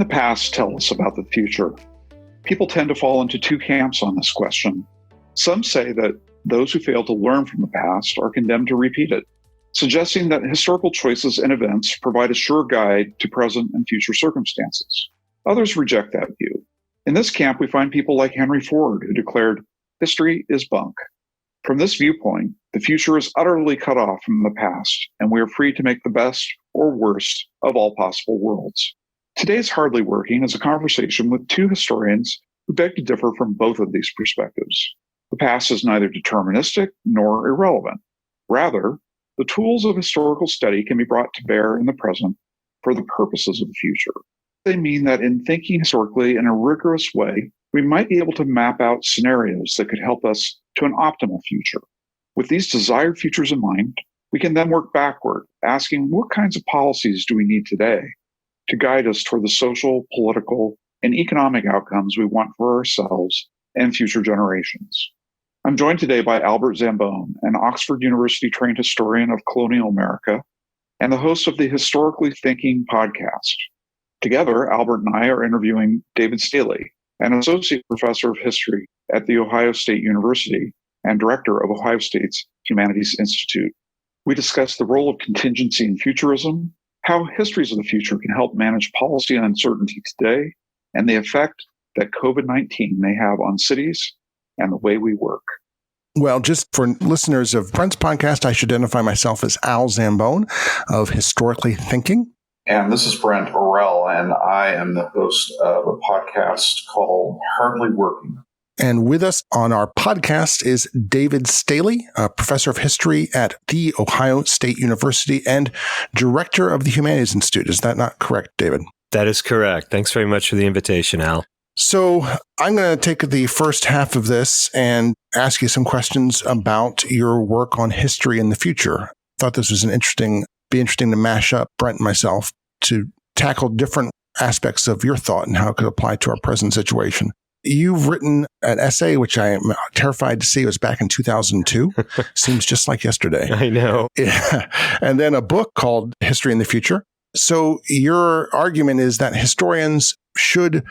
can the past tell us about the future? People tend to fall into two camps on this question. Some say that those who fail to learn from the past are condemned to repeat it, suggesting that historical choices and events provide a sure guide to present and future circumstances. Others reject that view. In this camp, we find people like Henry Ford, who declared, "History is bunk." From this viewpoint, the future is utterly cut off from the past, and we are free to make the best or worst of all possible worlds. Today's Hardly Working is a conversation with two historians who beg to differ from both of these perspectives. The past is neither deterministic nor irrelevant. Rather, the tools of historical study can be brought to bear in the present for the purposes of the future. They mean that in thinking historically in a rigorous way, we might be able to map out scenarios that could help us to an optimal future. With these desired futures in mind, we can then work backward, asking what kinds of policies do we need today to guide us toward the social, political, and economic outcomes we want for ourselves and future generations. I'm joined today by Albert Zambone, an Oxford University-trained historian of colonial America and the host of the Historically Thinking podcast. Together, Albert and I are interviewing David Staley, an associate professor of history at The Ohio State University and director of Ohio State's Humanities Institute. We discuss the role of contingency in futurism, how histories of the future can help manage policy uncertainty today, and the effect that COVID-19 may have on cities and the way we work. Well, just for listeners of Brent's podcast, I should identify myself as Al Zambone of Historically Thinking. And this is Brent Orell, and I am the host of a podcast called Hardly Working. And with us on our podcast is David Staley, a professor of history at The Ohio State University and director of the Humanities Institute. Is that not correct, David? That is correct. Thanks very much for the invitation, Al. So I'm going to take the first half of this and ask you some questions about your work on history in the future. I thought this was be interesting to mash up Brent and myself to tackle different aspects of your thought and how it could apply to our present situation. You've written an essay, which I am terrified to see. It was back in 2002. Seems just like yesterday. I know. Yeah. And then a book called History in the Future. So your argument is that historians should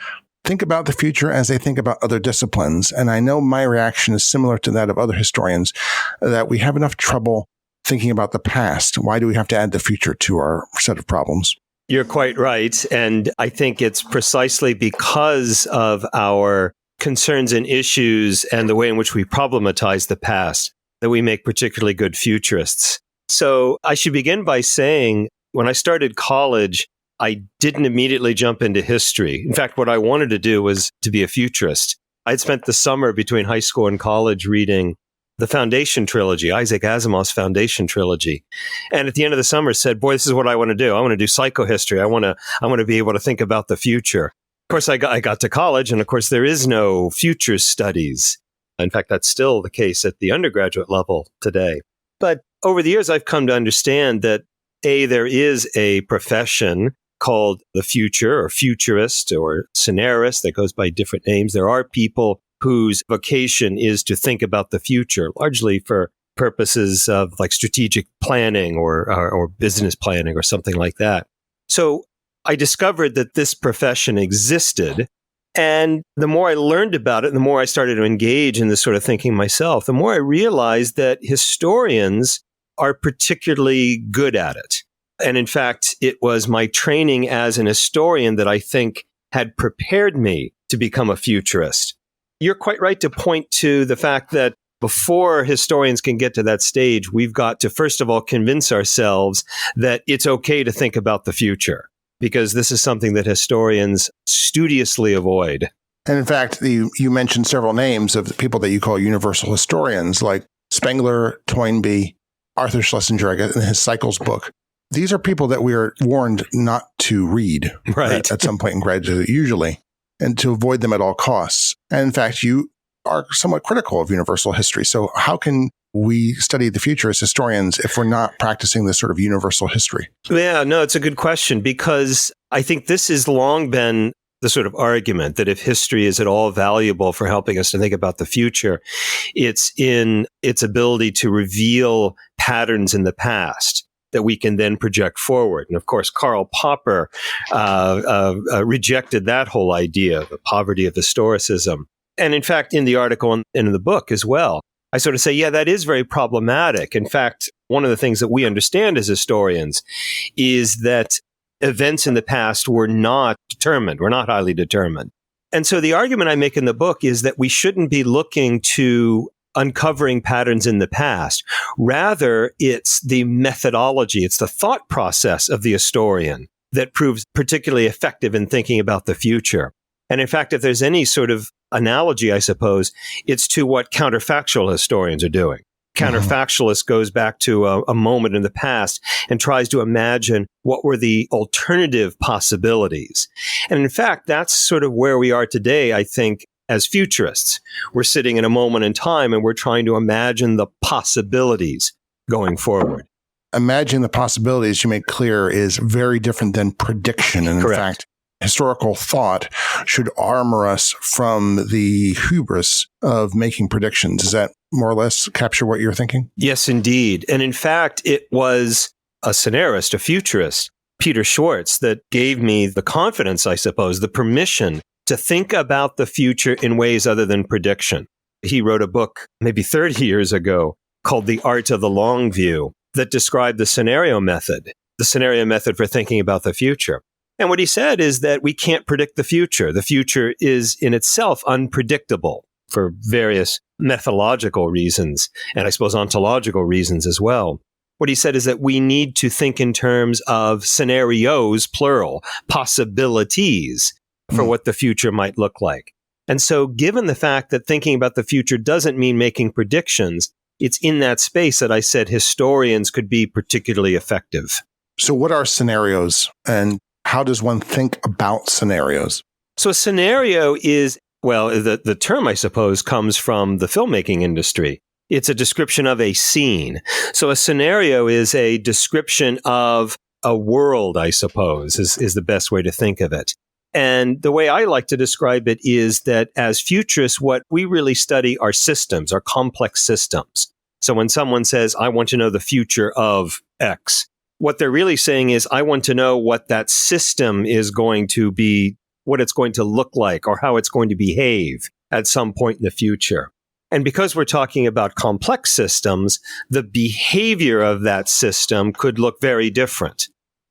think about the future as they think about other disciplines. And I know my reaction is similar to that of other historians, that we have enough trouble thinking about the past. Why do we have to add the future to our set of problems? You're quite right. And I think it's precisely because of our concerns and issues and the way in which we problematize the past that we make particularly good futurists. So I should begin by saying, when I started college, I didn't immediately jump into history. In fact, what I wanted to do was to be a futurist. I'd spent the summer between high school and college reading the Foundation trilogy, Isaac Asimov's Foundation trilogy. And at the end of the summer said, boy, this is what I want to do. I want to do psychohistory. I want to be able to think about the future. Of course, I got to college, and of course, there is no future studies. In fact, that's still the case at the undergraduate level today. But over the years, I've come to understand that, there is a profession called the future or futurist or scenarist that goes by different names. There are people whose vocation is to think about the future, largely for purposes of like strategic planning or business planning or something like that. So I discovered that this profession existed. And the more I learned about it, the more I started to engage in this sort of thinking myself, the more I realized that historians are particularly good at it. And in fact, it was my training as an historian that I think had prepared me to become a futurist. You're quite right to point to the fact that before historians can get to that stage, we've got to, first of all, convince ourselves that it's okay to think about the future, because this is something that historians studiously avoid. And in fact, you mentioned several names of the people that you call universal historians, like Spengler, Toynbee, Arthur Schlesinger, I guess, in his Cycles book. These are people that we are warned not to read at some point in graduate, usually, and to avoid them at all costs. And in fact, you are somewhat critical of universal history. So how can we study the future as historians if we're not practicing this sort of universal history? Yeah, no, it's a good question, because I think this has long been the sort of argument that if history is at all valuable for helping us to think about the future, it's in its ability to reveal patterns in the past. that we can then project forward. And of course, Karl Popper rejected that whole idea of the poverty of historicism. And in fact, in the article and in the book as well, I sort of say, yeah, that is very problematic. In fact, one of the things that we understand as historians is that events in the past were not determined, were not highly determined. And so the argument I make in the book is that we shouldn't be looking to uncovering patterns in the past. Rather, it's the methodology, it's the thought process of the historian that proves particularly effective in thinking about the future. And in fact, if there's any sort of analogy, I suppose, it's to what counterfactual historians are doing. Counterfactualist goes back to a moment in the past and tries to imagine what were the alternative possibilities. And in fact, that's sort of where we are today, I think, as futurists. We're sitting in a moment in time and we're trying to imagine the possibilities going forward. Imagine the possibilities, you make clear, is very different than prediction. And Correct. In fact, historical thought should armor us from the hubris of making predictions. Does that more or less capture what you're thinking? Yes, indeed. And in fact, it was a scenarist, a futurist, Peter Schwartz, that gave me the confidence, I suppose, the permission to think about the future in ways other than prediction. He wrote a book maybe 30 years ago called The Art of the Long View that described the scenario method for thinking about the future. And what he said is that we can't predict the future. The future is in itself unpredictable for various methodological reasons, and I suppose ontological reasons as well. What he said is that we need to think in terms of scenarios, plural, possibilities for what the future might look like. And so given the fact that thinking about the future doesn't mean making predictions, it's in that space that I said historians could be particularly effective. So what are scenarios, and how does one think about scenarios? So a scenario is, well, the term, I suppose, comes from the filmmaking industry. It's a description of a scene. So a scenario is a description of a world, I suppose, is the best way to think of it. And the way I like to describe it is that as futurists, what we really study are systems, are complex systems. So when someone says, I want to know the future of X, what they're really saying is, I want to know what that system is going to be, what it's going to look like, or how it's going to behave at some point in the future. And because we're talking about complex systems, the behavior of that system could look very different.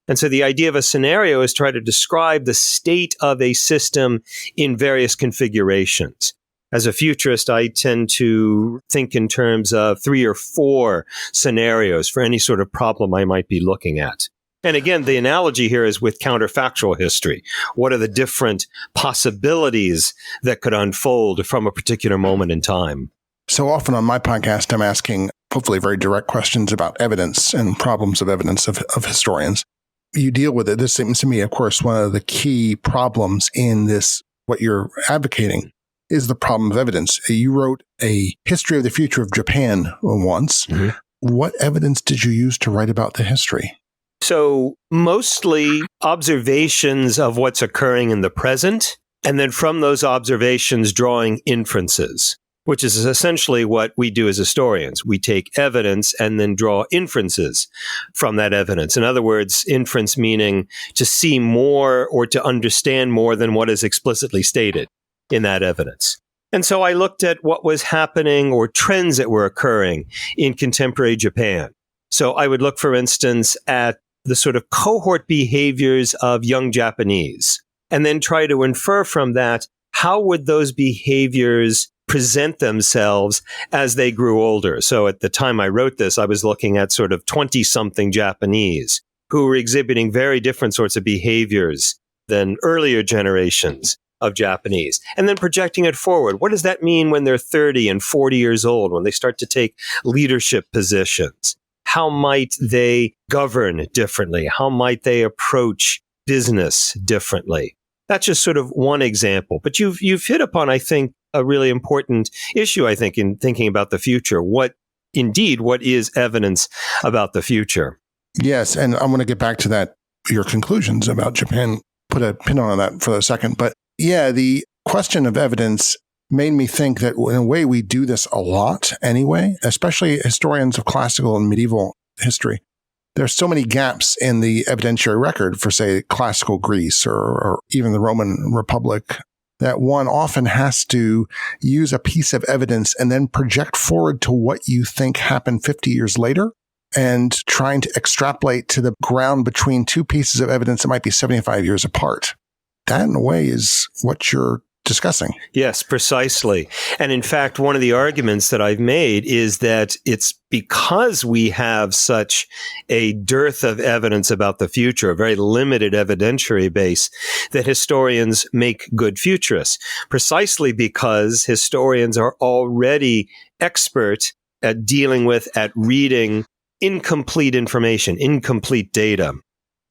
And so the idea of a scenario is try to describe the state of a system in various configurations. As a futurist, I tend to think in terms of 3 or 4 scenarios for any sort of problem I might be looking at. And again, the analogy here is with counterfactual history. What are the different possibilities that could unfold from a particular moment in time? So often on my podcast, I'm asking hopefully very direct questions about evidence and problems of evidence of historians. You deal with it. This seems to me, of course, one of the key problems in this, what you're advocating, is the problem of evidence. You wrote a history of the future of Japan once. Mm-hmm. What evidence did you use to write about the history? So mostly observations of what's occurring in the present, and then from those observations drawing inferences, which is essentially what we do as historians. We take evidence and then draw inferences from that evidence. In other words, inference meaning to see more or to understand more than what is explicitly stated in that evidence. And so I looked at what was happening or trends that were occurring in contemporary Japan. So I would look, for instance, at the sort of cohort behaviors of young Japanese, and then try to infer from that, how would those behaviors present themselves as they grew older? So at the time I wrote this, I was looking at sort of 20-something Japanese who were exhibiting very different sorts of behaviors than earlier generations of Japanese, and then projecting it forward. What does that mean when they're 30 and 40 years old, when they start to take leadership positions? How might they govern differently? How might they approach business differently? That's just sort of one example. But you've hit upon, I think, a really important issue, I think, in thinking about the future. What is evidence about the future? Yes, and I want to get back to that, your conclusions about Japan, put a pin on that for a second. But yeah, the question of evidence made me think that in a way we do this a lot anyway, especially historians of classical and medieval history, there's so many gaps in the evidentiary record for, say, classical Greece or even the Roman Republic, that one often has to use a piece of evidence and then project forward to what you think happened 50 years later and trying to extrapolate to the ground between two pieces of evidence that might be 75 years apart. That, in a way, is what you're discussing. Yes, precisely. And in fact, one of the arguments that I've made is that it's because we have such a dearth of evidence about the future, a very limited evidentiary base, that historians make good futurists, precisely because historians are already expert at dealing with, at reading incomplete information, incomplete data.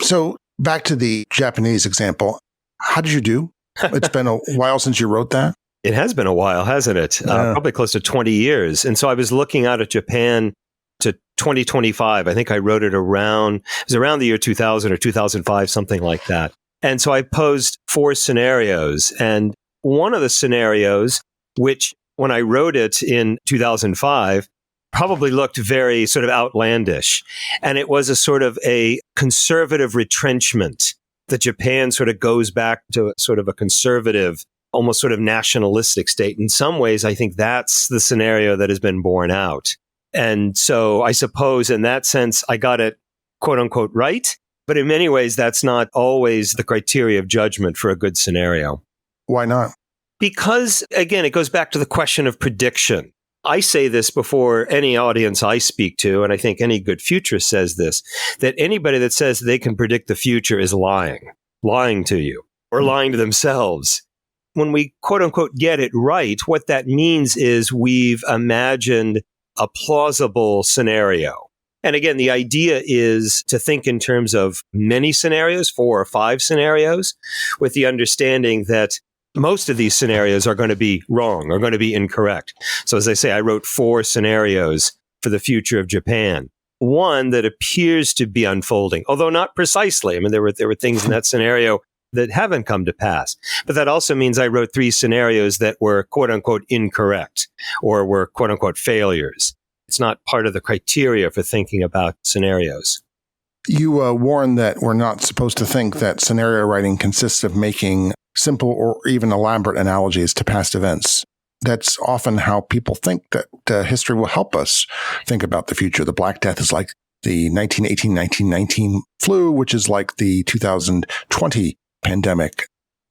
So back to the Japanese example, how did you do? It's been a while since you wrote that. It has been a while, hasn't it? Probably close to 20 years. And so I was looking out at Japan to 2025. I think I wrote it around the year 2000 or 2005, something like that. And so I posed 4 scenarios. And one of the scenarios, which when I wrote it in 2005, probably looked very sort of outlandish. And it was a sort of a conservative retrenchment, that Japan sort of goes back to sort of a conservative, almost sort of nationalistic state. In some ways, I think that's the scenario that has been borne out. And so I suppose in that sense, I got it, quote unquote, right. But in many ways, that's not always the criteria of judgment for a good scenario. Why not? Because, again, it goes back to the question of prediction. I say this before any audience I speak to, and I think any good futurist says this, that anybody that says they can predict the future is lying to you or lying to themselves. When we, quote unquote, get it right, what that means is we've imagined a plausible scenario. And again, the idea is to think in terms of many scenarios, 4 or 5 scenarios, with the understanding that most of these scenarios are going to be wrong, are going to be incorrect. So as I say, I wrote 4 scenarios for the future of Japan. One that appears to be unfolding, although not precisely. I mean, there were things in that scenario that haven't come to pass. But that also means I wrote 3 scenarios that were, quote unquote, incorrect or were, quote unquote, failures. It's not part of the criteria for thinking about scenarios. You warn that we're not supposed to think that scenario writing consists of making simple or even elaborate analogies to past events. That's often how people think that history will help us think about the future. The Black Death is like the 1918-1919 flu, which is like the 2020 pandemic.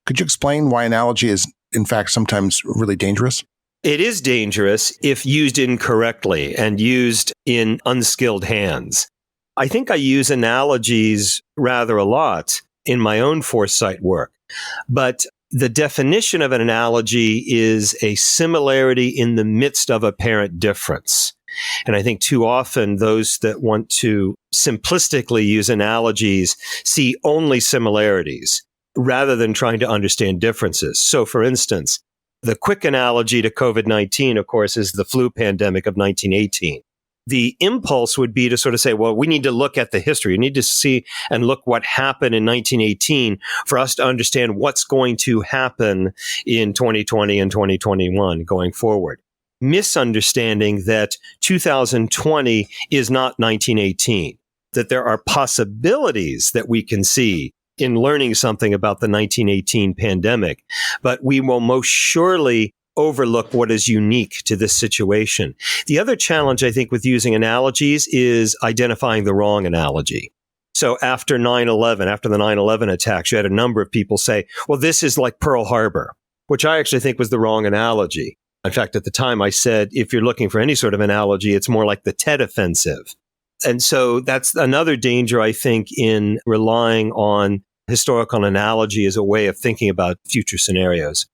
Could you explain why analogy is, in fact, sometimes really dangerous? It is dangerous if used incorrectly and used in unskilled hands. I think I use analogies rather a lot in my own foresight work. But the definition of an analogy is a similarity in the midst of apparent difference. And I think too often those that want to simplistically use analogies see only similarities rather than trying to understand differences. So, for instance, the quick analogy to COVID-19, of course, is the flu pandemic of 1918. The impulse would be to sort of say, well, we need to look at the history. We need to see and look what happened in 1918 for us to understand what's going to happen in 2020 and 2021 going forward. Misunderstanding that 2020 is not 1918, that there are possibilities that we can see in learning something about the 1918 pandemic, but we will most surely overlook what is unique to this situation. The other challenge, I think, with using analogies is identifying the wrong analogy. So after 9/11, after the 9/11 attacks, you had a number of people say, well, this is like Pearl Harbor, which I actually think was the wrong analogy. In fact, at the time I said, if you're looking for any sort of analogy, it's more like the Tet Offensive. And so that's another danger, I think, in relying on historical analogy as a way of thinking about future scenarios.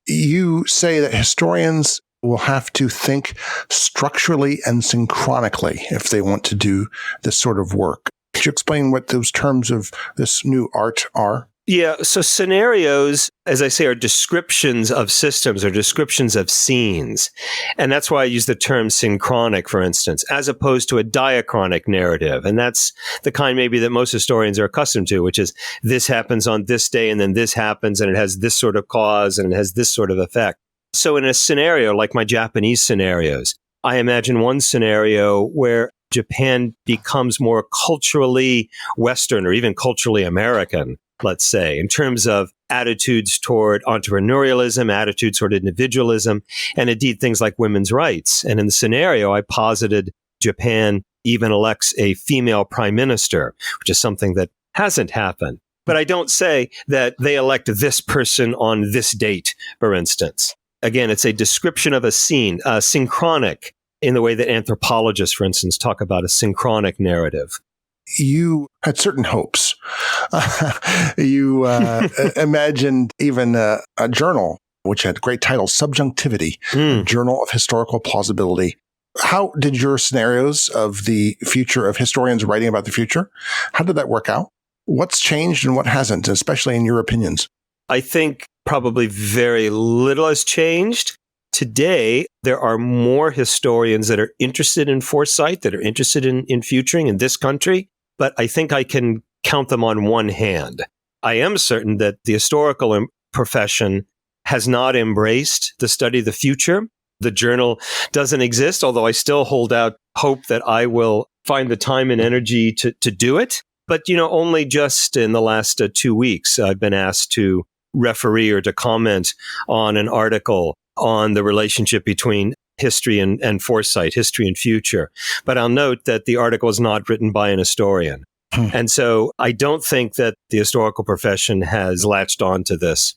You say that historians will have to think structurally and synchronically if they want to do this sort of work. Could you explain what those terms of this new art are? Yeah, so scenarios, as I say, are descriptions of systems or descriptions of scenes. And that's why I use the term synchronic, for instance, as opposed to a diachronic narrative. And that's the kind maybe that most historians are accustomed to, which is this happens on this day and then this happens and it has this sort of cause and it has this sort of effect. So in a scenario like my Japanese scenarios, I imagine one scenario where Japan becomes more culturally Western or even culturally American, let's say, in terms of attitudes toward entrepreneurialism, attitudes toward individualism, and indeed things like women's rights. And in the scenario, I posited Japan even elects a female prime minister, which is something that hasn't happened. But I don't say that they elect this person on this date, for instance. Again, it's a description of a scene, synchronic, in the way that anthropologists, for instance, talk about a synchronic narrative. You had certain hopes. You imagined even a journal, which had great title, Subjunctivity, Journal of Historical Plausibility. How did your scenarios of the future, of historians writing about the future, how did that work out? What's changed and what hasn't, especially in your opinions? I think probably very little has changed. Today, there are more historians that are interested in foresight, that are interested in futuring in this country, but I think I can count them on one hand. I am certain that the historical profession has not embraced the study of the future. The journal doesn't exist, although I still hold out hope that I will find the time and energy to do it. But, only just in the last 2 weeks, I've been asked to referee or to comment on an article on the relationship between history and foresight, history and future. But I'll note that the article is not written by an historian. And so I don't think that the historical profession has latched on to this.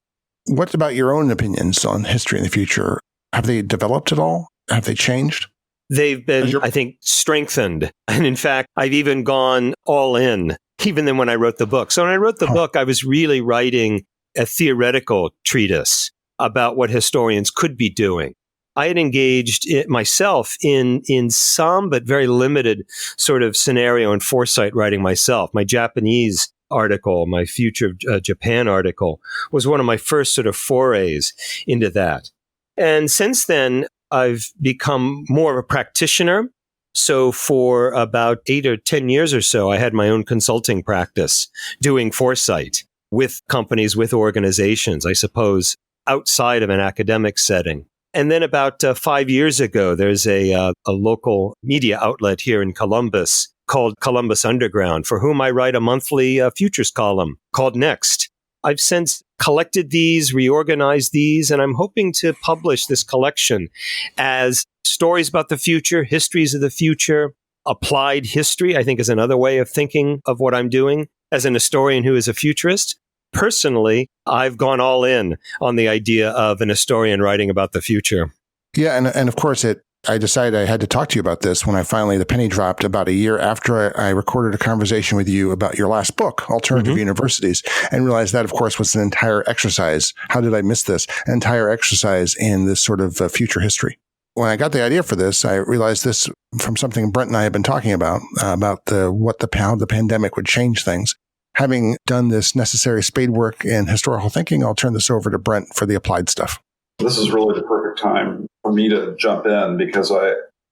What about your own opinions on history and the future? Have they developed at all? Have they changed? They've been, I think, strengthened. And in fact, I've even gone all in, even than when I wrote the book. So when I wrote the book, I was really writing a theoretical treatise about what historians could be doing. I had engaged myself in some, but very limited sort of scenario and foresight writing myself. My Japanese article, my Future of Japan article, was one of my first sort of forays into that. And since then, I've become more of a practitioner. So for about 8 or 10 years or so, I had my own consulting practice doing foresight with companies, with organizations, I suppose, outside of an academic setting. And then about 5 years ago, there's a local media outlet here in Columbus called Columbus Underground, for whom I write a monthly futures column called Next. I've since collected these, reorganized these, and I'm hoping to publish this collection as stories about the future, histories of the future, applied history, I think is another way of thinking of what I'm doing as an historian who is a futurist. Personally, I've gone all in on the idea of an historian writing about the future. Yeah, and of course, I decided I had to talk to you about this when the penny dropped about a year after I recorded a conversation with you about your last book, Alternative Universities, and realized that, of course, was an entire exercise. How did I miss this? An entire exercise in this sort of future history. When I got the idea for this, I realized this from something Brent and I have been talking about how the pandemic would change things. Having done this necessary spade work in historical thinking, I'll turn this over to Brent for the applied stuff. This is really the perfect time for me to jump in because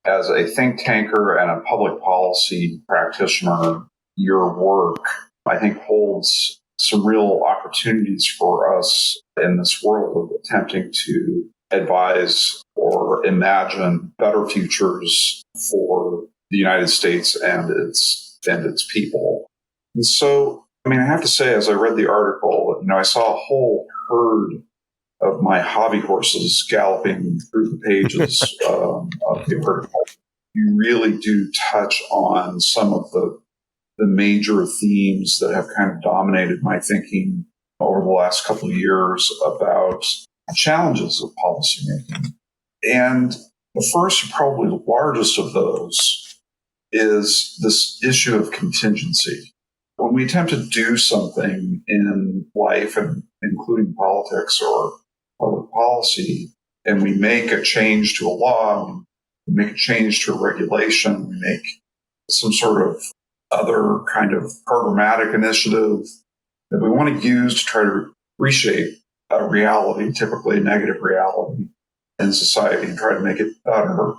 as a think tanker and a public policy practitioner, your work, I think, holds some real opportunities for us in this world of attempting to advise or imagine better futures for the United States and its people. And so, I have to say, as I read the article, I saw a whole herd of my hobby horses galloping through the pages of the article. You really do touch on some of the major themes that have kind of dominated my thinking over the last couple of years about the challenges of policymaking. And the first, probably the largest of those, is this issue of contingency. When we attempt to do something in life, and including politics or public policy, and we make a change to a law, we make a change to a regulation, we make some sort of other kind of programmatic initiative that we want to use to try to reshape a reality, typically a negative reality in society, and try to make it better.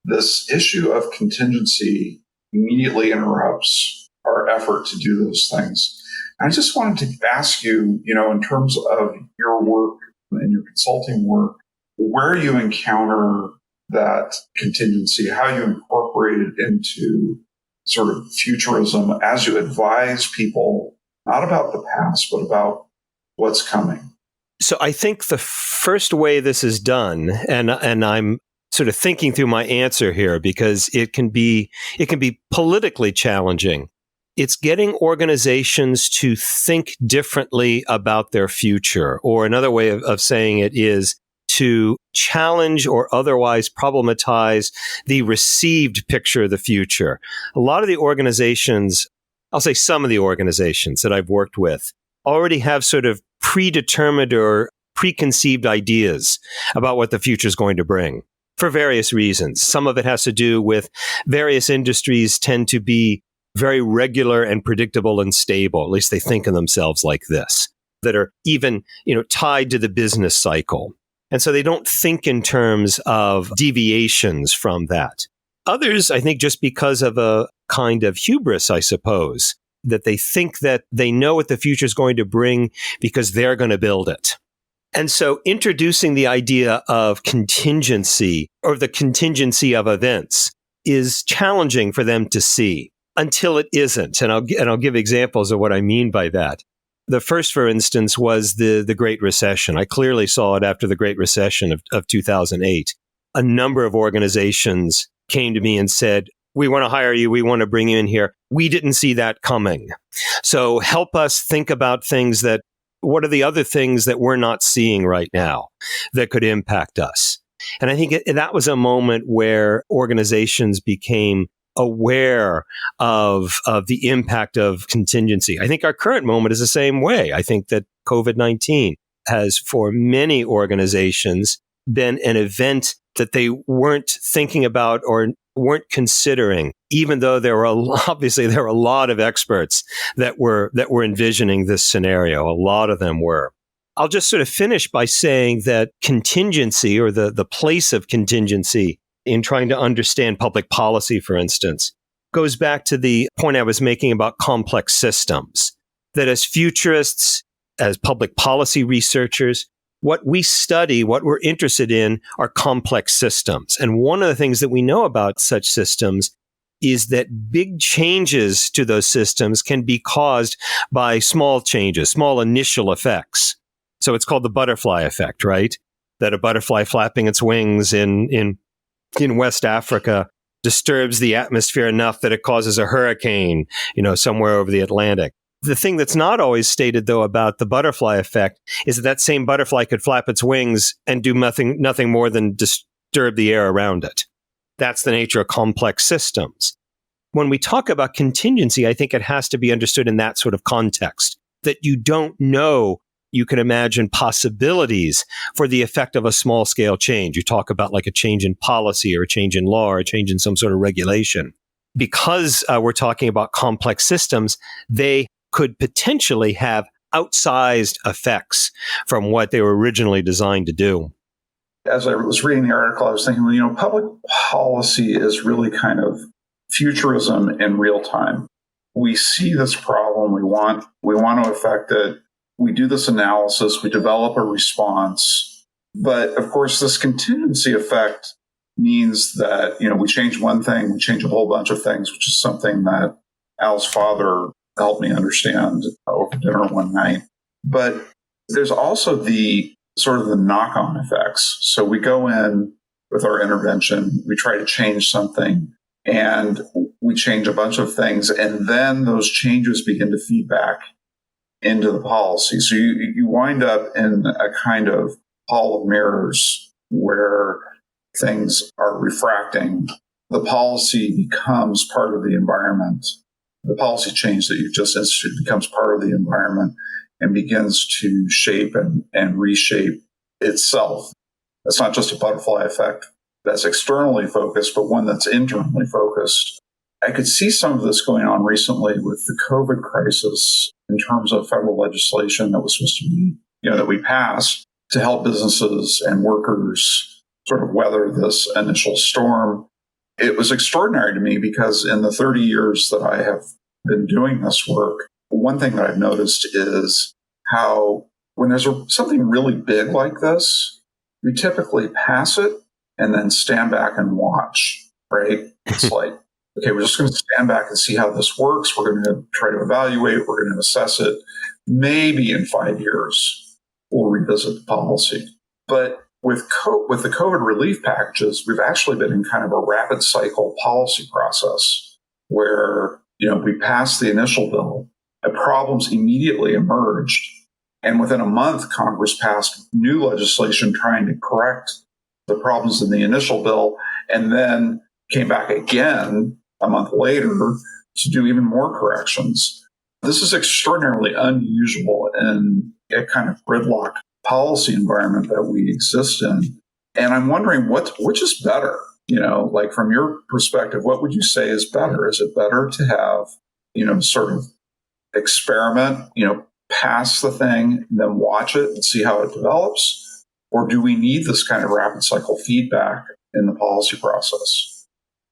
This issue of contingency immediately interrupts our effort to do those things. And I just wanted to ask you, in terms of your work and your consulting work, where you encounter that contingency, how you incorporate it into sort of futurism as you advise people, not about the past, but about what's coming. So I think the first way this is done, and I'm sort of thinking through my answer here because it can be politically challenging. It's getting organizations to think differently about their future, or another way of saying it is to challenge or otherwise problematize the received picture of the future. A lot of the organizations, I'll say some of the organizations that I've worked with, already have sort of predetermined or preconceived ideas about what the future is going to bring for various reasons. Some of it has to do with various industries tend to be very regular and predictable and stable. At least they think of themselves like this, that are even, tied to the business cycle. And so they don't think in terms of deviations from that. Others, I think, just because of a kind of hubris, I suppose, that they think that they know what the future is going to bring because they're going to build it. And so introducing the idea of contingency or the contingency of events is challenging for them to see until it isn't. And I'll give examples of what I mean by that. The first, for instance, was the Great Recession. I clearly saw it after the Great Recession of 2008. A number of organizations came to me and said, we want to hire you. We want to bring you in here. We didn't see that coming. So help us think about what are the other things that we're not seeing right now that could impact us? And I think that was a moment where organizations became aware of the impact of contingency. I think our current moment is the same way. I think that COVID-19 has, for many organizations, been an event that they weren't thinking about or weren't considering, even though there were a lot of experts that were envisioning this scenario. A lot of them were. I'll just sort of finish by saying that contingency, or the place of contingency in trying to understand public policy, for instance, goes back to the point I was making about complex systems. That as futurists, as public policy researchers, what we study, what we're interested in, are complex systems. And one of the things that we know about such systems is that big changes to those systems can be caused by small changes, small initial effects. So it's called the butterfly effect, right? That a butterfly flapping its wings in West Africa disturbs the atmosphere enough that it causes a hurricane, somewhere over the Atlantic. The thing that's not always stated, though, about the butterfly effect is that same butterfly could flap its wings and do nothing more than disturb the air around it. That's the nature of complex systems. When we talk about contingency, I think it has to be understood in that sort of context, that you don't know. You can imagine possibilities for the effect of a small scale change. You talk about like a change in policy or a change in law or a change in some sort of regulation. Because we're talking about complex systems, they could potentially have outsized effects from what they were originally designed to do. As I was reading the article, I was thinking, public policy is really kind of futurism in real time. We see this problem, we want to affect it. We do this analysis, we develop a response. But of course, this contingency effect means that, we change one thing, we change a whole bunch of things, which is something that Al's father helped me understand over dinner one night. But there's also the sort of the knock-on effects. So we go in with our intervention, we try to change something, and we change a bunch of things, and then those changes begin to feed back into the policy. So you wind up in a kind of hall of mirrors where things are refracting. The policy becomes part of the environment. The policy change that you've just instituted becomes part of the environment and begins to shape and reshape itself. It's not just a butterfly effect that's externally focused, but one that's internally focused. I could see some of this going on recently with the COVID crisis in terms of federal legislation that was supposed to be, that we passed to help businesses and workers sort of weather this initial storm. It was extraordinary to me because in the 30 years that I have been doing this work, one thing that I've noticed is how when there's something really big like this, we typically pass it and then stand back and watch, right? It's like, okay, we're just going to stand back and see how this works. We're going to try to evaluate. We're going to assess it. Maybe in 5 years, we'll revisit the policy. But with the COVID relief packages, we've actually been in kind of a rapid cycle policy process where, we passed the initial bill, the problems immediately emerged, and within a month, Congress passed new legislation trying to correct the problems in the initial bill, and then came back again a month later to do even more corrections. This is extraordinarily unusual in a kind of gridlock policy environment that we exist in. And I'm wondering which is better? Like from your perspective, what would you say is better? Is it better to have, sort of experiment, pass the thing, and then watch it and see how it develops? Or do we need this kind of rapid cycle feedback in the policy process?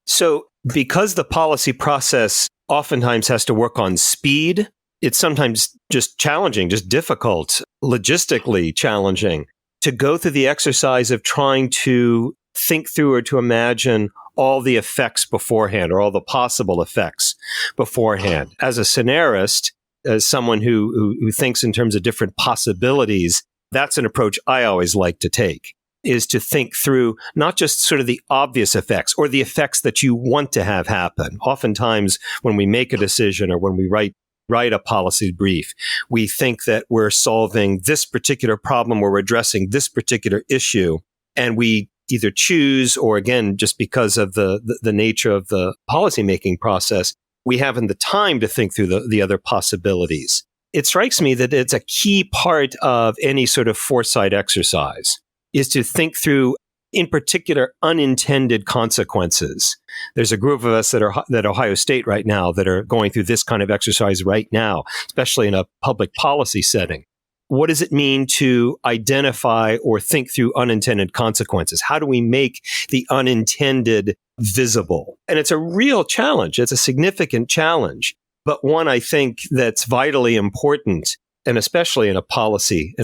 So because the policy process oftentimes has to work on speed, it's sometimes just challenging, just difficult, logistically challenging to go through the exercise of trying to think through or to imagine all the effects beforehand or all the possible effects beforehand. As a scenarist, as someone who thinks in terms of different possibilities, that's an approach I always like to take, is to think through not just sort of the obvious effects or the effects that you want to have happen. Oftentimes, when we make a decision or when we write a policy brief, we think that we're solving this particular problem or we're addressing this particular issue, and we either choose or, again, just because of the nature of the policymaking process, we haven't the time to think through the other possibilities. It strikes me that it's a key part of any sort of foresight exercise is to think through, in particular, unintended consequences. There's a group of us at Ohio State right now that are going through this kind of exercise right now, especially in a public policy setting. What does it mean to identify or think through unintended consequences? How do we make the unintended visible? And it's a real challenge. It's a significant challenge, but one I think that's vitally important, and especially in a policy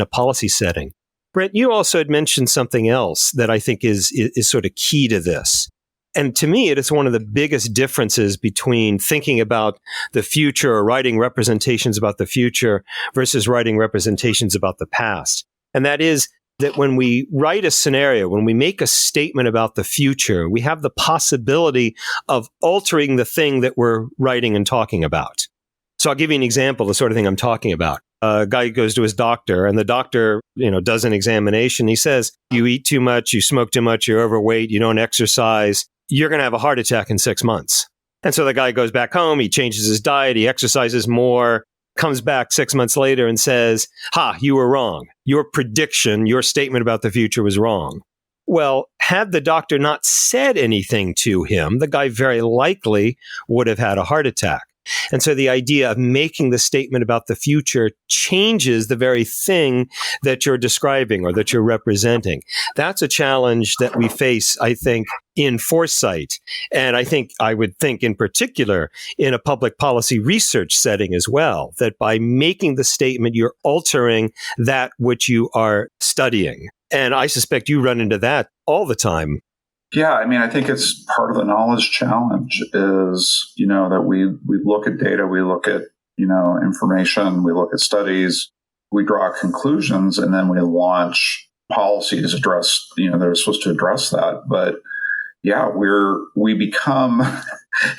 setting. Brent, you also had mentioned something else that I think is sort of key to this. And to me, it is one of the biggest differences between thinking about the future or writing representations about the future versus writing representations about the past. And that is that when we write a scenario, when we make a statement about the future, we have the possibility of altering the thing that we're writing and talking about. So I'll give you an example, the sort of thing I'm talking about. A guy goes to his doctor, and the doctor, does an examination. He says, you eat too much, you smoke too much, you're overweight, you don't exercise, you're going to have a heart attack in 6 months. And so the guy goes back home, he changes his diet, he exercises more, comes back 6 months later and says, you were wrong. Your prediction, your statement about the future was wrong. Well, had the doctor not said anything to him, the guy very likely would have had a heart attack. And so the idea of making the statement about the future changes the very thing that you're describing or that you're representing. That's a challenge that we face, I think, in foresight. And I would think in particular in a public policy research setting as well, that by making the statement, you're altering that which you are studying. And I suspect you run into that all the time. Yeah, I think it's part of the knowledge challenge is, that we look at data, we look at, information, we look at studies, we draw conclusions, and then we launch policies they're supposed to address that. But yeah, we become,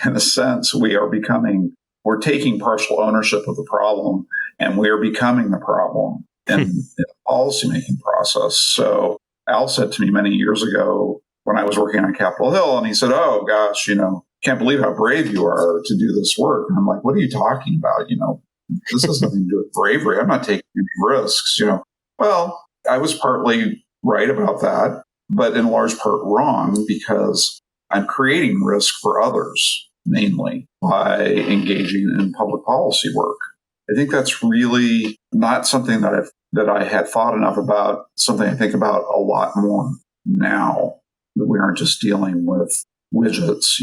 in a sense, we're taking partial ownership of the problem, and we are becoming the problem in the policymaking process. So Al said to me many years ago, when I was working on Capitol Hill, and he said, oh gosh, can't believe how brave you are to do this work. And I'm like, what are you talking about? This has nothing to do with bravery. I'm not taking any risks, Well, I was partly right about that, but in large part wrong because I'm creating risk for others, mainly by engaging in public policy work. I think that's really not something that I had thought enough about, something I think about a lot more now. That we aren't just dealing with widgets,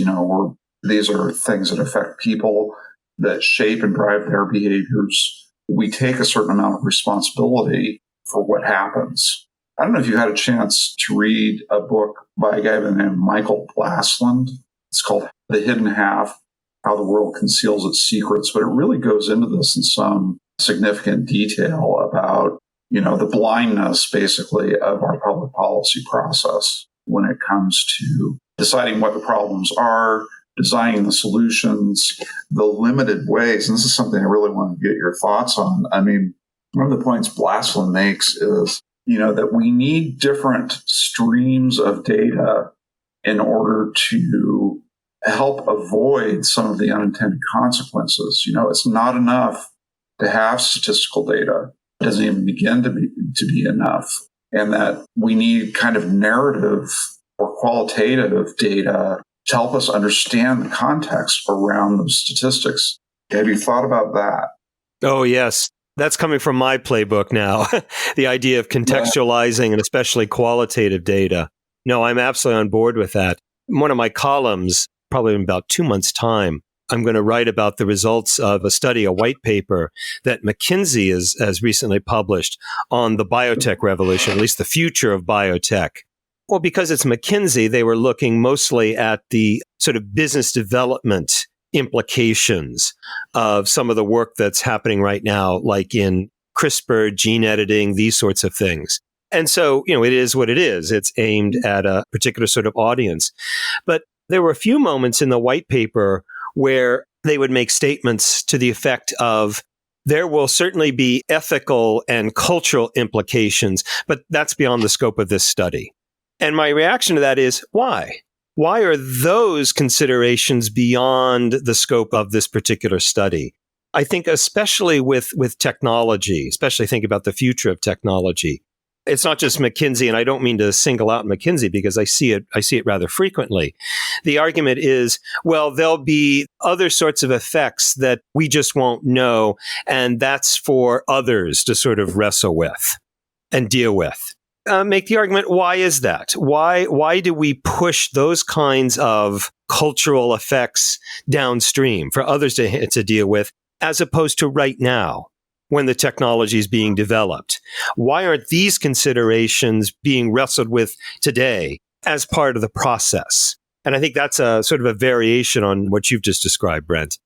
these are things that affect people, that shape and drive their behaviors. We take a certain amount of responsibility for what happens. I don't know if you had a chance to read a book by a guy by the name of Michael Glassland. It's called The Hidden Half, How the World Conceals Its Secrets, but it really goes into this in some significant detail about, the blindness, basically, of our public policy process when it comes to deciding what the problems are, designing the solutions, the limited ways. And this is something I really want to get your thoughts on. I mean, one of the points Glassland makes is, that we need different streams of data in order to help avoid some of the unintended consequences. It's not enough to have statistical data. It doesn't even begin to be enough. And that we need kind of narrative or qualitative data to help us understand the context around those statistics. Have you thought about that? Oh, yes. That's coming from my playbook now, the idea of contextualizing and especially qualitative data. No, I'm absolutely on board with that. In one of my columns, probably in about 2 months' time, I'm going to write about the results of a study, a white paper that McKinsey has recently published on the biotech revolution, at least the future of biotech. Well, because it's McKinsey, they were looking mostly at the sort of business development implications of some of the work that's happening right now, like in CRISPR, gene editing, these sorts of things. And so, it is what it is. It's aimed at a particular sort of audience. But there were a few moments in the white paper where they would make statements to the effect of, there will certainly be ethical and cultural implications, but that's beyond the scope of this study. And my reaction to that is, why? Why are those considerations beyond the scope of this particular study? I think especially with technology, especially think about the future of technology. It's not just McKinsey, and I don't mean to single out McKinsey because I see it rather frequently. The argument is, well, there'll be other sorts of effects that we just won't know, and that's for others to sort of wrestle with and deal with. Make the argument, why is that? Why do we push those kinds of cultural effects downstream for others to deal with, as opposed to right now when the technology is being developed? Why aren't these considerations being wrestled with today as part of the process? And I think that's a sort of a variation on what you've just described, Brent.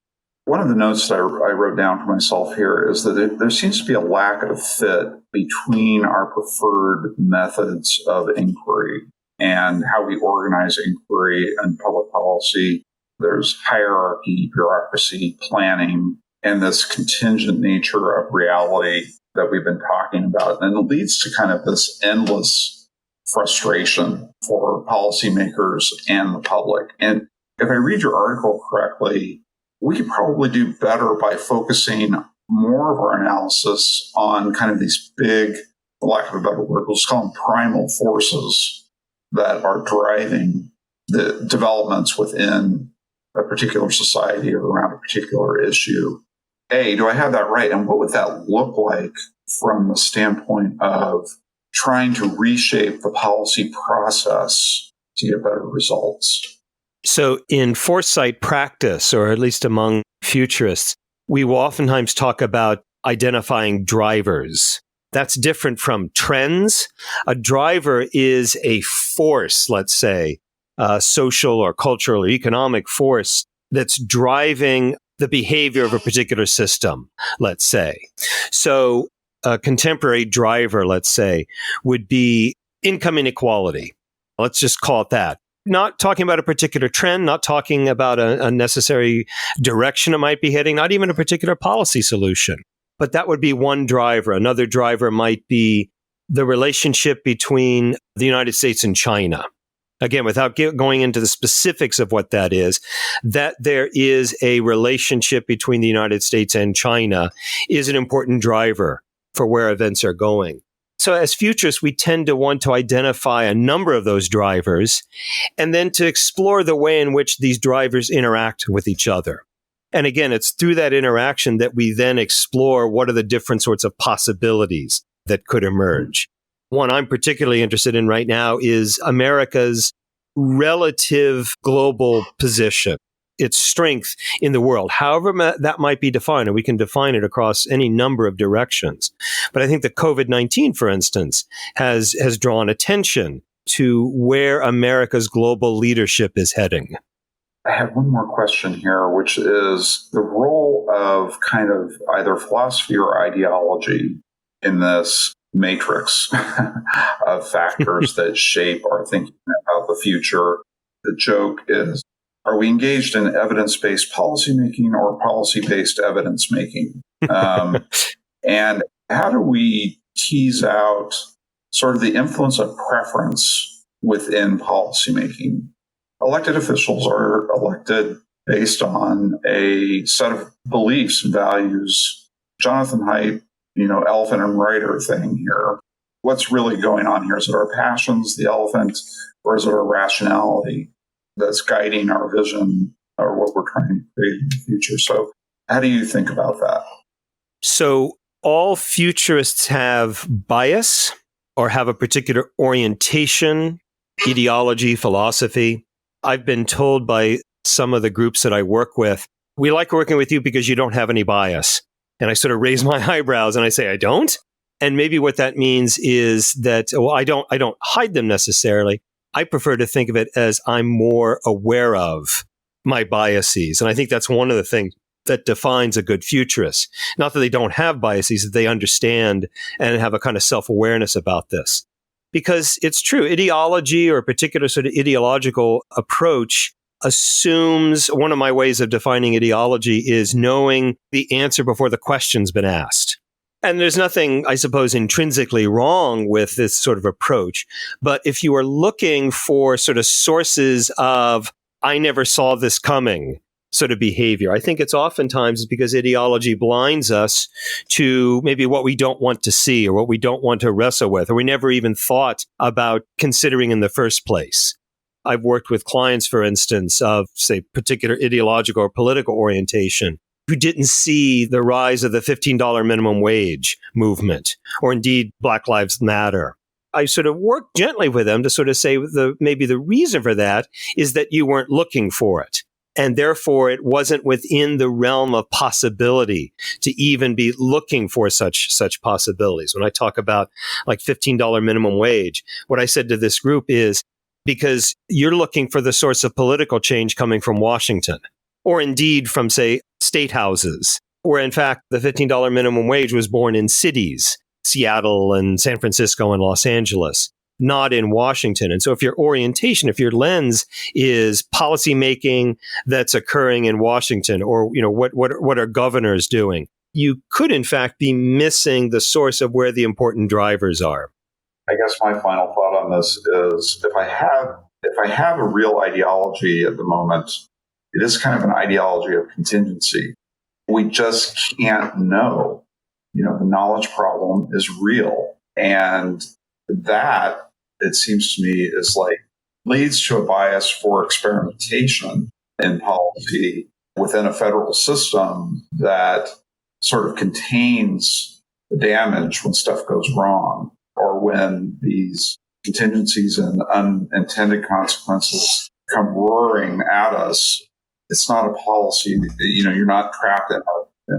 One of the notes that I wrote down for myself here is that there seems to be a lack of fit between our preferred methods of inquiry and how we organize inquiry and public policy. There's hierarchy, bureaucracy, planning, and this contingent nature of reality that we've been talking about. And it leads to kind of this endless frustration for policymakers and the public. And if I read your article correctly, we could probably do better by focusing more of our analysis on kind of these big, for lack of a better word, we'll just call them primal forces that are driving the developments within a particular society or around a particular issue. Do I have that right? And what would that look like from the standpoint of trying to reshape the policy process to get better results? So in foresight practice, or at least among futurists, we will oftentimes talk about identifying drivers. That's different from trends. A driver is a force, let's say, a social or cultural or economic force that's driving the behavior of a particular system, let's say. So a contemporary driver, let's say, would be income inequality. Let's just call it that. Not talking about a particular trend, not talking about a necessary direction it might be heading, not even a particular policy solution. But that would be one driver. Another driver might be the relationship between the United States and China. Again, without going into the specifics of what that is, that there is a relationship between the United States and China is an important driver for where events are going. So as futurists, we tend to want to identify a number of those drivers and then to explore the way in which these drivers interact with each other. And again, it's through that interaction that we then explore what are the different sorts of possibilities that could emerge. One I'm particularly interested in right now is America's relative global position. its strength in the world, however that might be defined, and we can define it across any number of directions. But I think that COVID-19, for instance, has drawn attention to where America's global leadership is heading. I have one more question here, which is the role of kind of either philosophy or ideology in this matrix of factors that shape our thinking about the future. The joke is, are we engaged in evidence-based policymaking or policy-based evidence-making? And how do we tease out sort of the influence of preference within policymaking? Elected officials are elected based on a set of beliefs and values. Jonathan Haidt, elephant and rider thing here. What's really going on here? Is it our passions, the elephant, or is it our rationality that's guiding our vision or what we're trying to create in the future? So how do you think about that? So all futurists have bias or have a particular orientation, ideology, philosophy. I've been told by some of the groups that I work with, we like working with you because you don't have any bias. And I sort of raise my eyebrows and I say, I don't? And maybe what that means is that, I don't hide them necessarily. I prefer to think of it as I'm more aware of my biases. And I think that's one of the things that defines a good futurist. Not that they don't have biases, that they understand and have a kind of self-awareness about this. Because it's true, ideology or a particular sort of ideological approach assumes, one of my ways of defining ideology is knowing the answer before the question's been asked. And there's nothing, I suppose, intrinsically wrong with this sort of approach. But if you are looking for sort of sources of, I never saw this coming sort of behavior, I think it's oftentimes because ideology blinds us to maybe what we don't want to see or what we don't want to wrestle with, or we never even thought about considering in the first place. I've worked with clients, for instance, of, say, particular ideological or political orientation who didn't see the rise of the $15 minimum wage movement, or indeed Black Lives Matter. I sort of worked gently with them to sort of say maybe the reason for that is that you weren't looking for it. And therefore, it wasn't within the realm of possibility to even be looking for such possibilities. When I talk about like $15 minimum wage, what I said to this group is, because you're looking for the source of political change coming from Washington, or indeed from, say, state houses, where in fact the $15 minimum wage was born in cities, Seattle and San Francisco and Los Angeles, not in Washington. And so if your orientation, if your lens is policymaking that's occurring in Washington, or what are governors doing, you could in fact be missing the source of where the important drivers are. I guess my final thought on this is if I have a real ideology at the moment, it is kind of an ideology of contingency. We just can't know. The knowledge problem is real. And that, it seems to me, is leads to a bias for experimentation in policy within a federal system that sort of contains the damage when stuff goes wrong, or when these contingencies and unintended consequences come roaring at us. It's not a policy. You're not trapped in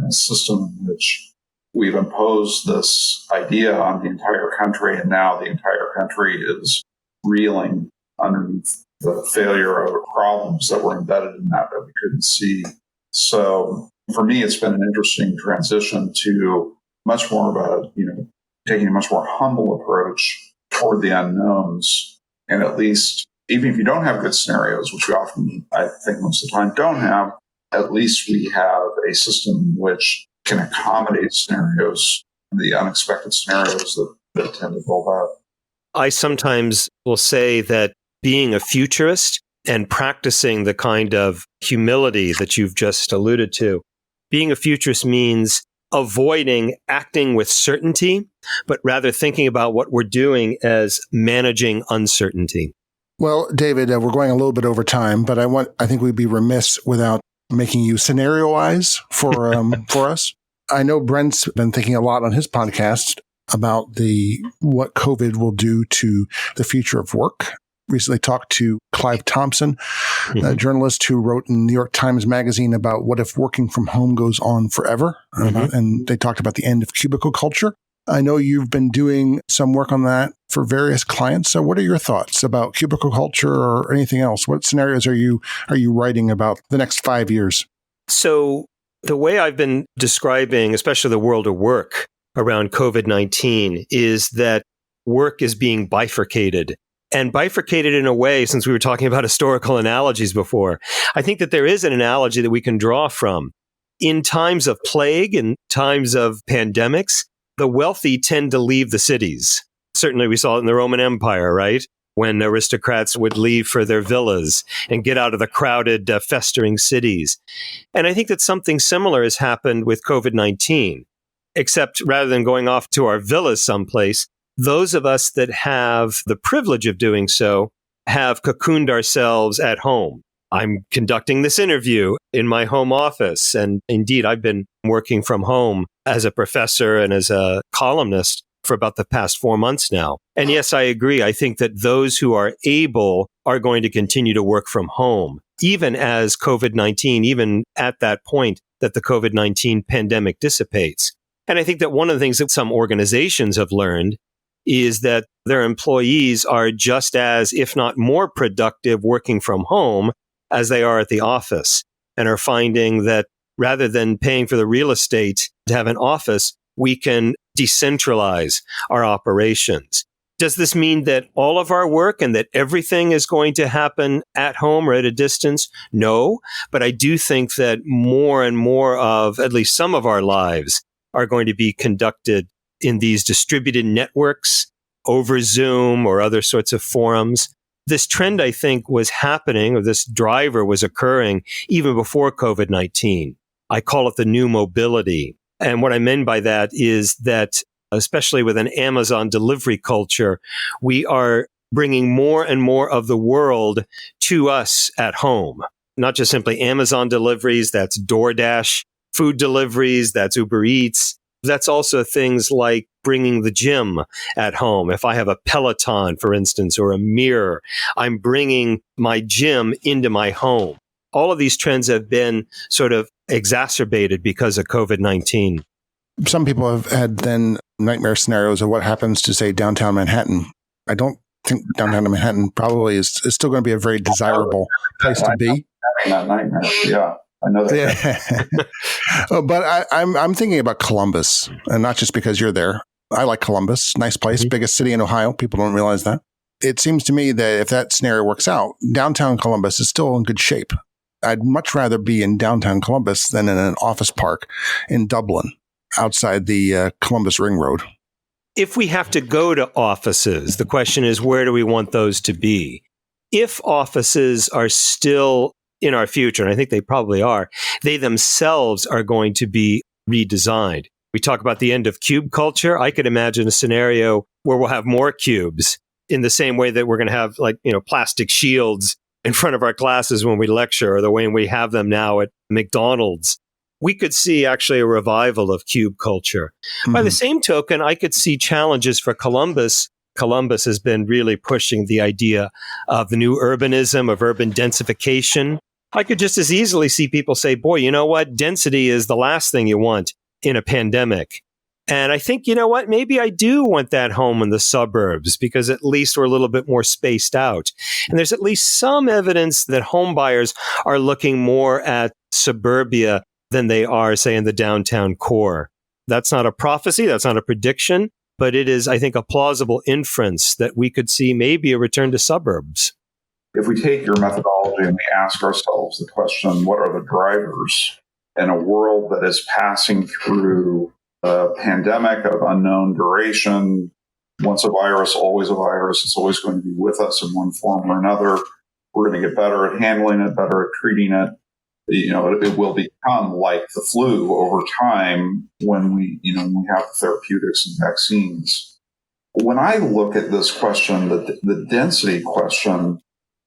a system in which we've imposed this idea on the entire country, and now the entire country is reeling underneath the failure of problems that were embedded in that we couldn't see. So for me, it's been an interesting transition to much more of a, taking a much more humble approach toward the unknowns. And at least, even if you don't have good scenarios, which we often, I think most of the time, don't have, at least we have a system which can accommodate scenarios, the unexpected scenarios that tend to build up. I sometimes will say that being a futurist and practicing the kind of humility that you've just alluded to, being a futurist means avoiding acting with certainty, but rather thinking about what we're doing as managing uncertainty. Well, David, we're going a little bit over time, but I think we'd be remiss without making you scenarioize for us. I know Brent's been thinking a lot on his podcast about what COVID will do to the future of work recently talked to Clive Thompson, a journalist who wrote in New York Times Magazine about what if working from home goes on forever. And they talked about the end of cubicle culture. I know you've been doing some work on that for various clients. So what are your thoughts about cubicle culture or anything else? What scenarios are you writing about the next 5 years? So the way I've been describing, especially the world of work around COVID-19, is that work is being bifurcated. And bifurcated in a way, since we were talking about historical analogies before, I think that there is an analogy that we can draw from. In times of plague, in times of pandemics, the wealthy tend to leave the cities. Certainly we saw it in the Roman Empire, right? When aristocrats would leave for their villas and get out of the crowded, festering cities. And I think that something similar has happened with COVID-19, except rather than going off to our villas someplace, those of us that have the privilege of doing so have cocooned ourselves at home. I'm conducting this interview in my home office. And indeed, I've been working from home as a professor and as a columnist for about the past 4 months now. And yes, I agree. I think that those who are able are going to continue to work from home, even as COVID-19, even at that point that the COVID-19 pandemic dissipates. And I think that one of the things that some organizations have learned is that their employees are just as, if not more productive working from home as they are at the office, and are finding that rather than paying for the real estate to have an office, we can decentralize our operations. Does this mean that all of our work and that everything is going to happen at home or at a distance? No, but I do think that more and more of at least some of our lives are going to be conducted in these distributed networks over Zoom or other sorts of forums. This trend, I think, was happening, or this driver was occurring even before COVID-19. I call it the new mobility. And what I mean by that is that, especially with an Amazon delivery culture, we are bringing more and more of the world to us at home. Not just simply Amazon deliveries, that's DoorDash, food deliveries, that's Uber Eats. That's also things like bringing the gym at home. If I have a Peloton, for instance, or a mirror, I'm bringing my gym into my home. All of these trends have been sort of exacerbated because of COVID-19. Some people have had then nightmare scenarios of what happens to, say, downtown Manhattan. I don't think downtown Manhattan probably is still going to be a very desirable place to be. Having that nightmare, yeah. I know that. Yeah. But I'm thinking about Columbus, and not just because you're there. I like Columbus. Nice place, biggest city in Ohio. People don't realize that. It seems to me that if that scenario works out, downtown Columbus is still in good shape. I'd much rather be in downtown Columbus than in an office park in Dublin, outside the Columbus Ring Road. If we have to go to offices, the question is, where do we want those to be? If offices are still in our future, and I think they probably are, they themselves are going to be redesigned. We talk about the end of cube culture. I could imagine a scenario where we'll have more cubes in the same way that we're going to have plastic shields in front of our classes when we lecture, or the way we have them now at McDonald's. We could see actually a revival of cube culture. Mm-hmm. By the same token, I could see challenges for Columbus. Columbus has been really pushing the idea of the new urbanism, of urban densification. I could just as easily see people say, boy, you know what? Density is the last thing you want in a pandemic. And I think, you know what? Maybe I do want that home in the suburbs, because at least we're a little bit more spaced out. And there's at least some evidence that home buyers are looking more at suburbia than they are, say, in the downtown core. That's not a prophecy. That's not a prediction. But it is, I think, a plausible inference that we could see maybe a return to suburbs. If we take your methodology and we ask ourselves the question, what are the drivers in a world that is passing through a pandemic of unknown duration? Once a virus, always a virus. It's always going to be with us in one form or another. We're going to get better at handling it, better at treating it. It will become like the flu over time when we have therapeutics and vaccines. When I look at this question, the density question,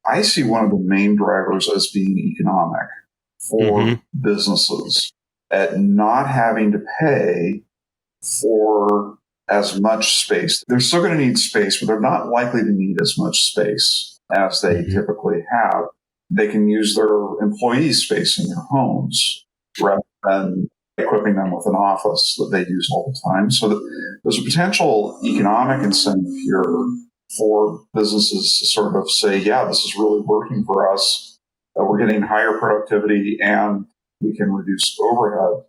I see one of the main drivers as being economic for businesses at not having to pay for as much space. They're still going to need space, but they're not likely to need as much space. as they typically have. They can use their employee space in their homes rather than equipping them with an office that they use all the time. So there's a potential economic incentive here for businesses to sort of say, yeah, this is really working for us. We're getting higher productivity and we can reduce overhead.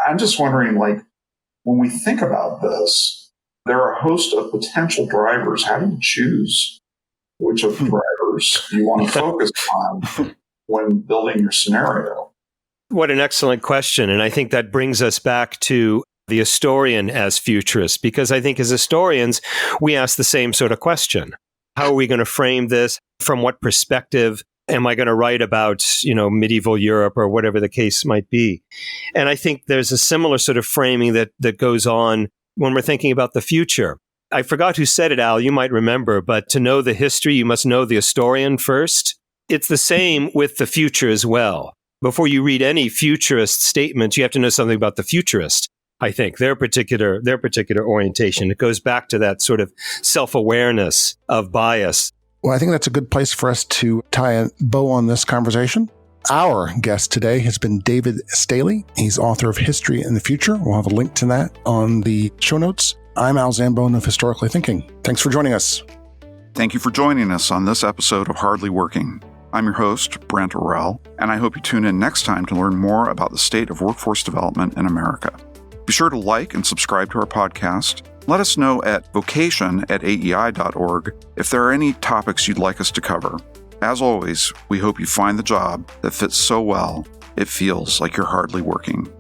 I'm just wondering, when we think about this, there are a host of potential drivers. How do you choose which of the drivers you want to focus on when building your scenario? What an excellent question. And I think that brings us back to the historian as futurist, because I think as historians, we ask the same sort of question. How are we going to frame this? From what perspective am I going to write about, medieval Europe or whatever the case might be? And I think there's a similar sort of framing that goes on when we're thinking about the future. I forgot who said it, Al, you might remember, but to know the history, you must know the historian first. It's the same with the future as well. Before you read any futurist statements, you have to know something about the futurist. I think their particular orientation. It goes back to that sort of self-awareness of bias. Well, I think that's a good place for us to tie a bow on this conversation. Our guest today has been David Staley. He's author of History in the Future. We'll have a link to that on the show notes. I'm Al Zambone of Historically Thinking. Thanks for joining us. Thank you for joining us on this episode of Hardly Working. I'm your host, Brent, and I hope you tune in next time to learn more about the state of workforce development in America. Be sure to like and subscribe to our podcast. Let us know at vocation@aei.org if there are any topics you'd like us to cover. As always, we hope you find the job that fits so well, it feels like you're hardly working.